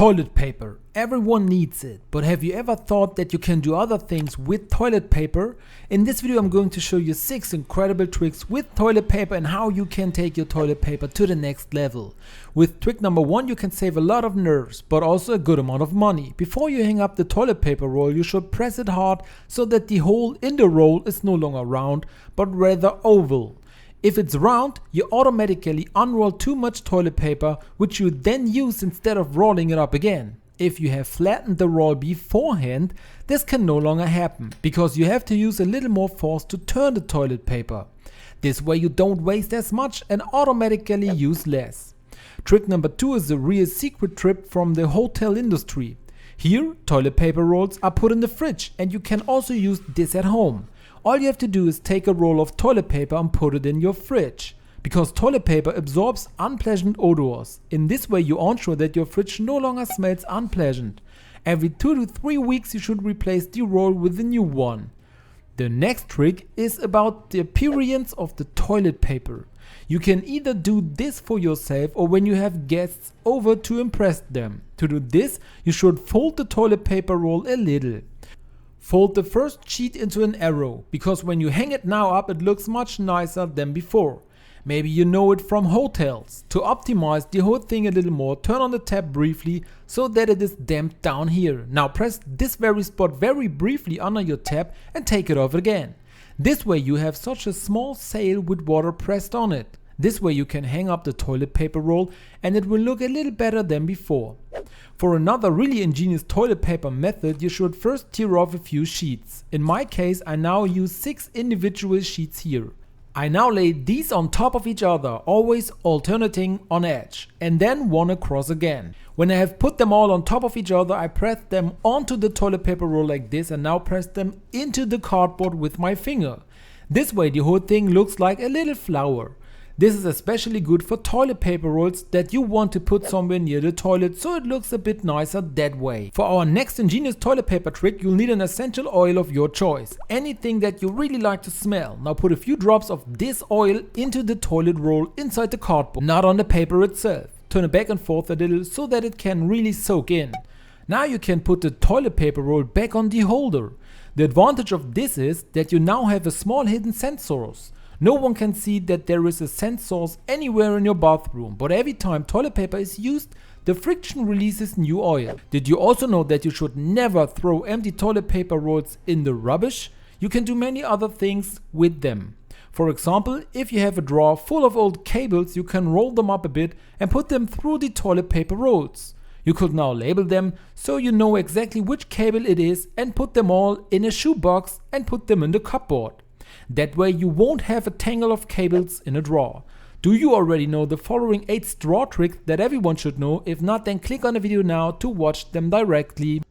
Toilet paper. Everyone needs it, but have you ever thought that you can do other things with toilet paper? In this video I'm going to show you 6 incredible tricks with toilet paper and how you can take your toilet paper to the next level. With trick number 1 you can save a lot of nerves, but also a good amount of money. Before you hang up the toilet paper roll, you should press it hard so that the hole in the roll is no longer round, but rather oval. If it's round, you automatically unroll too much toilet paper, which you then use instead of rolling it up again. If you have flattened the roll beforehand, this can no longer happen, because you have to use a little more force to turn the toilet paper. This way you don't waste as much and automatically use less. Trick number 2 is a real secret tip from the hotel industry. Here, toilet paper rolls are put in the fridge and you can also use this at home. All you have to do is take a roll of toilet paper and put it in your fridge, because toilet paper absorbs unpleasant odors. In this way you ensure that your fridge no longer smells unpleasant. Every 2 to 3 weeks you should replace the roll with a new one. The next trick is about the appearance of the toilet paper. You can either do this for yourself or when you have guests over to impress them. To do this, you should fold the toilet paper roll a little. Fold the first sheet into an arrow, because when you hang it now up it looks much nicer than before. Maybe you know it from hotels. To optimize the whole thing a little more, turn on the tap briefly so that it is damped down here. Now press this very spot very briefly under your tap and take it off again. This way you have such a small sail with water pressed on it. This way you can hang up the toilet paper roll and it will look a little better than before. For another really ingenious toilet paper method, you should first tear off a few sheets. In my case, I now use 6 individual sheets here. I now lay these on top of each other, always alternating on edge, and then one across again. When I have put them all on top of each other, I press them onto the toilet paper roll like this and now press them into the cardboard with my finger. This way the whole thing looks like a little flower. This is especially good for toilet paper rolls that you want to put somewhere near the toilet, so it looks a bit nicer that way. For our next ingenious toilet paper trick, you'll need an essential oil of your choice. Anything that you really like to smell. Now put a few drops of this oil into the toilet roll inside the cardboard, not on the paper itself. Turn it back and forth a little so that it can really soak in. Now you can put the toilet paper roll back on the holder. The advantage of this is that you now have a small hidden scent source. No one can see that there is a scent source anywhere in your bathroom, but every time toilet paper is used, the friction releases new oil. Did you also know that you should never throw empty toilet paper rolls in the rubbish? You can do many other things with them. For example, if you have a drawer full of old cables, you can roll them up a bit and put them through the toilet paper rolls. You could now label them so you know exactly which cable it is and put them all in a shoebox and put them in the cupboard. That way you won't have a tangle of cables in a drawer. Do you already know the following 8 straw tricks that everyone should know? If not, then click on the video now to watch them directly.